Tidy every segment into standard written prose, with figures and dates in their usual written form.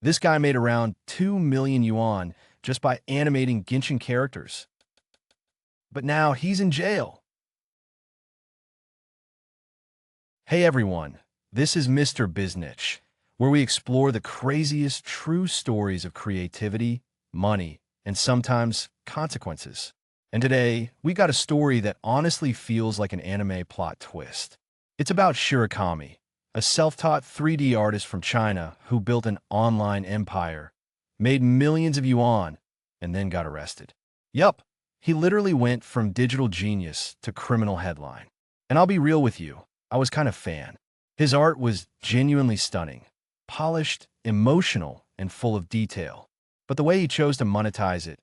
This guy made around 2 million yuan just by animating Genshin characters. But now he's in jail. Hey everyone, this is Mr. Biznich, where we explore the craziest true stories of creativity, money, and sometimes consequences. And today, we got a story that honestly feels like an anime plot twist. It's about Shirakami, a self-taught 3D artist from China who built an online empire, made millions of yuan, and then got arrested. Yup, he literally went from digital genius to criminal headline. And I'll be real with you, I was kind of fan. His art was genuinely stunning, polished, emotional, and full of detail. But the way he chose to monetize it,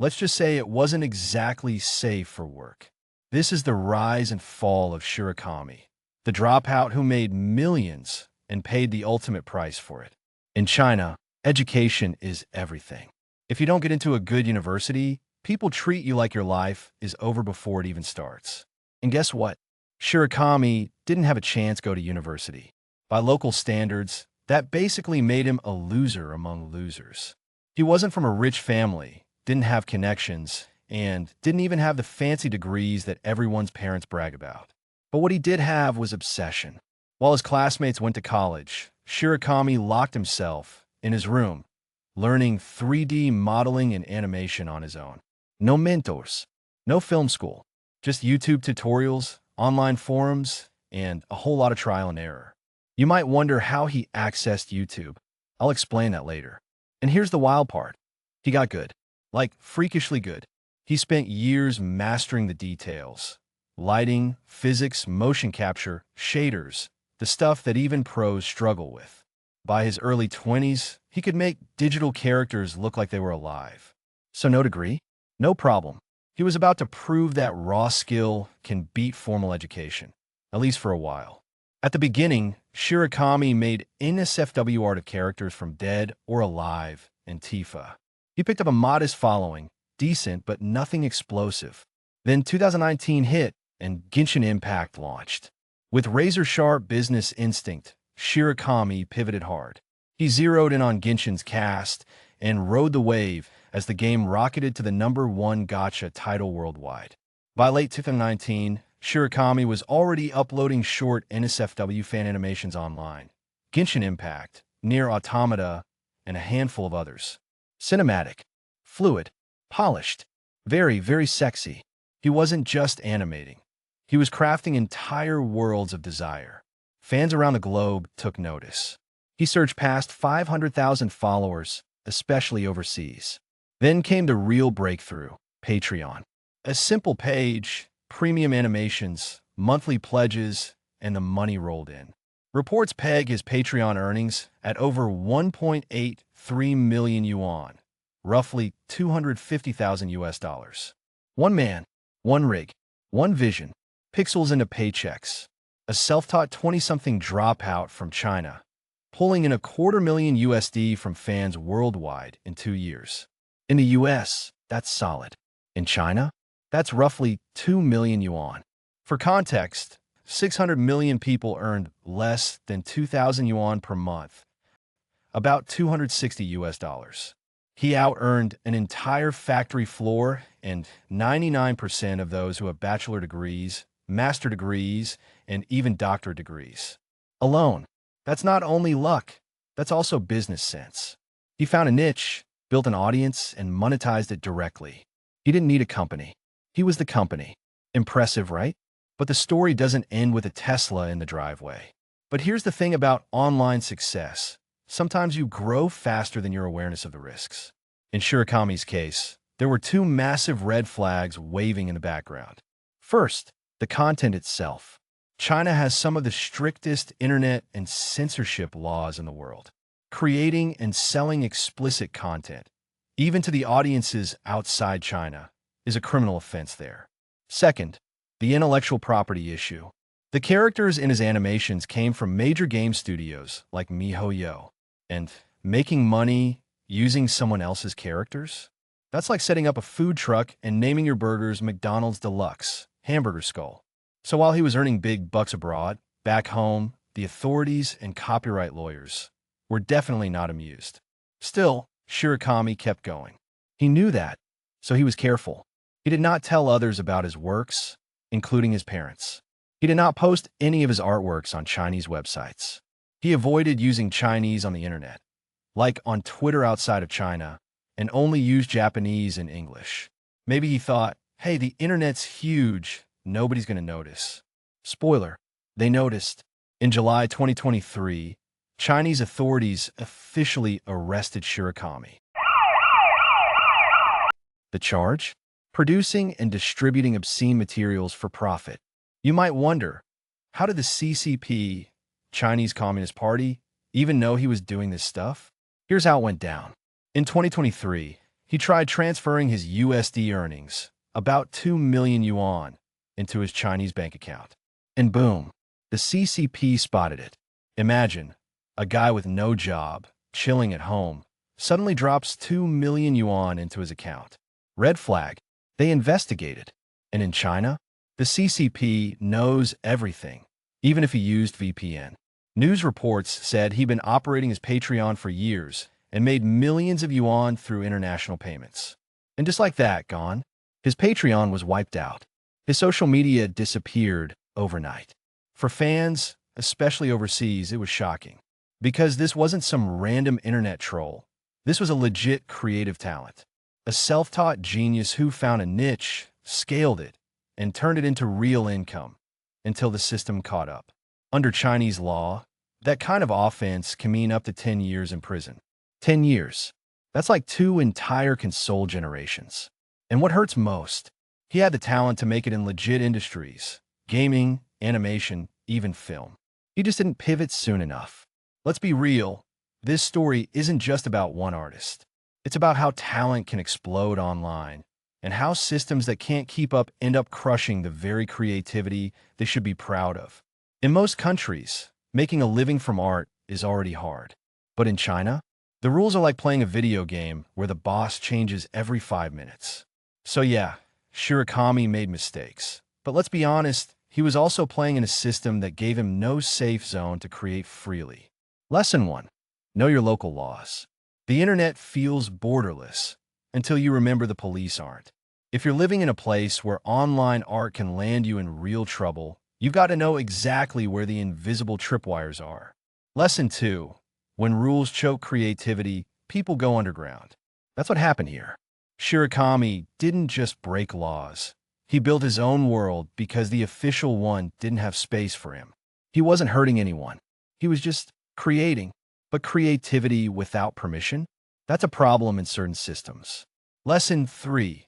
let's just say it wasn't exactly safe for work. This is the rise and fall of Shirakami, the dropout who made millions and paid the ultimate price for it. In China, education is everything. If you don't get into a good university, people treat you like your life is over before it even starts. And guess what? Shirakami didn't have a chance to go to university. By local standards, that basically made him a loser among losers. He wasn't from a rich family, didn't have connections, and didn't even have the fancy degrees that everyone's parents brag about. But what he did have was obsession. While his classmates went to college, Shirakami locked himself in his room, learning 3D modeling and animation on his own. No mentors, no film school, just YouTube tutorials, online forums, and a whole lot of trial and error. You might wonder how he accessed YouTube. I'll explain that later. And here's the wild part. He got good. Like, freakishly good. He spent years mastering the details. Lighting, physics, motion capture, shaders, the stuff that even pros struggle with. By his early 20s, he could make digital characters look like they were alive. So no degree? No problem. He was about to prove that raw skill can beat formal education, at least for a while. At the beginning, Shirakami made NSFW art of characters from Dead or Alive and Tifa. He picked up a modest following, decent but nothing explosive. Then 2019 hit, and Genshin Impact launched. With razor-sharp business instinct, Shirakami pivoted hard. He zeroed in on Genshin's cast and rode the wave as the game rocketed to the #1 gacha title worldwide. By late 2019, Shirakami was already uploading short NSFW fan animations online. Genshin Impact, Nier Automata, and a handful of others. Cinematic, fluid, polished, very, very sexy. He wasn't just animating. He was crafting entire worlds of desire. Fans around the globe took notice. He surged past 500,000 followers, especially overseas. Then came the real breakthrough, Patreon. A simple page, premium animations, monthly pledges, and the money rolled in. Reports peg his Patreon earnings at over 1.83 million yuan, roughly 250,000 US dollars. One man, one rig, one vision, pixels into paychecks. A self-taught 20-something dropout from China, pulling in $250,000 USD from fans worldwide in 2 years. In the US, that's solid. In China, that's roughly 2 million yuan. For context, 600 million people earned less than 2,000 yuan per month, about 260 US dollars. He out-earned an entire factory floor and 99% of those who have bachelor degrees, master degrees, and even doctorate degrees. Alone, that's not only luck, that's also business sense. He found a niche, built an audience, and monetized it directly. He didn't need a company. He was the company. Impressive, right? But the story doesn't end with a Tesla in the driveway. But here's the thing about online success. Sometimes you grow faster than your awareness of the risks. In Shirakami's case, there were 2 massive red flags waving in the background. First, the content itself. China has some of the strictest internet and censorship laws in the world. Creating and selling explicit content, even to the audiences outside China, is a criminal offense there. Second, the intellectual property issue. The characters in his animations came from major game studios like MiHoYo, and making money using someone else's characters? That's like setting up a food truck and naming your burgers McDonald's Deluxe, Hamburger Skull. So while he was earning big bucks abroad, back home, the authorities and copyright lawyers were definitely not amused. Still, Shirakami kept going. He knew that, so he was careful. He did not tell others about his works, including his parents. He did not post any of his artworks on Chinese websites. He avoided using Chinese on the internet, like on Twitter outside of China, and only used Japanese and English. Maybe he thought, hey, the internet's huge, nobody's going to notice. Spoiler, they noticed. In July 2023, Chinese authorities officially arrested Shirakami. The charge? Producing and distributing obscene materials for profit. You might wonder, how did the CCP, Chinese Communist Party, even know he was doing this stuff? Here's how it went down. In 2023, he tried transferring his USD earnings, about 2 million yuan, into his Chinese bank account. And boom, the CCP spotted it. Imagine, a guy with no job, chilling at home, suddenly drops 2 million yuan into his account. Red flag. They investigated. And in China, the CCP knows everything, even if he used VPN. News reports said he'd been operating his Patreon for years and made millions of yuan through international payments. And just like that, gone. His Patreon was wiped out. His social media disappeared overnight. For fans, especially overseas, it was shocking. Because this wasn't some random internet troll. This was a legit creative talent. A self-taught genius who found a niche, scaled it, and turned it into real income until the system caught up. Under Chinese law, that kind of offense can mean up to 10 years in prison. 10 years. That's like 2 entire console generations. And what hurts most, he had the talent to make it in legit industries, gaming, animation, even film. He just didn't pivot soon enough. Let's be real, this story isn't just about one artist. It's about how talent can explode online, and how systems that can't keep up end up crushing the very creativity they should be proud of. In most countries, making a living from art is already hard. But in China, the rules are like playing a video game where the boss changes every 5 minutes. So yeah, Shirakami made mistakes. But let's be honest, he was also playing in a system that gave him no safe zone to create freely. Lesson 1. Know your local laws. The internet feels borderless until you remember the police aren't. If you're living in a place where online art can land you in real trouble, you've got to know exactly where the invisible tripwires are. Lesson 2. When rules choke creativity, people go underground. That's what happened here. Shirakami didn't just break laws. He built his own world because the official one didn't have space for him. He wasn't hurting anyone. He was just creating. But creativity without permission? That's a problem in certain systems. Lesson 3.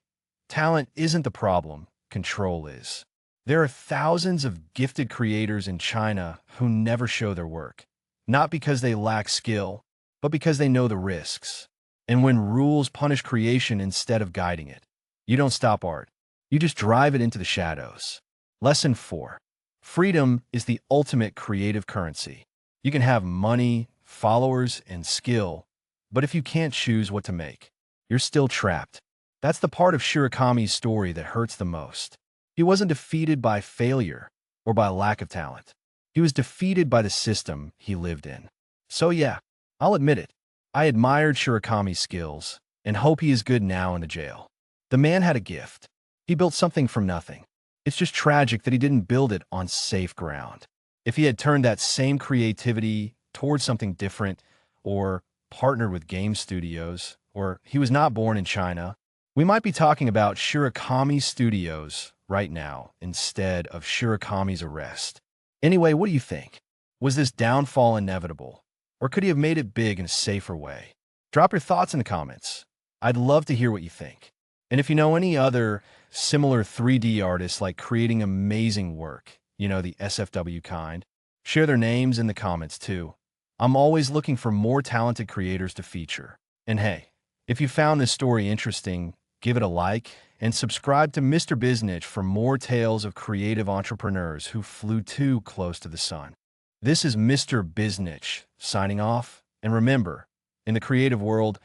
Talent isn't the problem, control is. There are thousands of gifted creators in China who never show their work. Not because they lack skill, but because they know the risks. And when rules punish creation instead of guiding it, you don't stop art. You just drive it into the shadows. Lesson 4. Freedom is the ultimate creative currency. You can have money, followers, and skill, but if you can't choose what to make, you're still trapped. That's the part of Shirakami's story that hurts the most. He wasn't defeated by failure or by lack of talent. He was defeated by the system he lived in. So yeah, I'll admit it. I admired Shirakami's skills and hope he is good now in the jail. The man had a gift. He built something from nothing. It's just tragic that he didn't build it on safe ground. If he had turned that same creativity towards something different, or partnered with game studios, or he was not born in China, we might be talking about Shirakami Studios right now instead of Shirakami's arrest. Anyway, what do you think? Was this downfall inevitable, or could he have made it big in a safer way? Drop your thoughts in the comments. I'd love to hear what you think. And if you know any other similar 3D artists like creating amazing work, the SFW kind, share their names in the comments too. I'm always looking for more talented creators to feature. And hey, if you found this story interesting, give it a like and subscribe to Mr. Biznich for more tales of creative entrepreneurs who flew too close to the sun. This is Mr. Biznich signing off. And remember, in the creative world,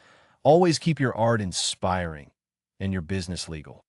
always keep your art inspiring and your business legal.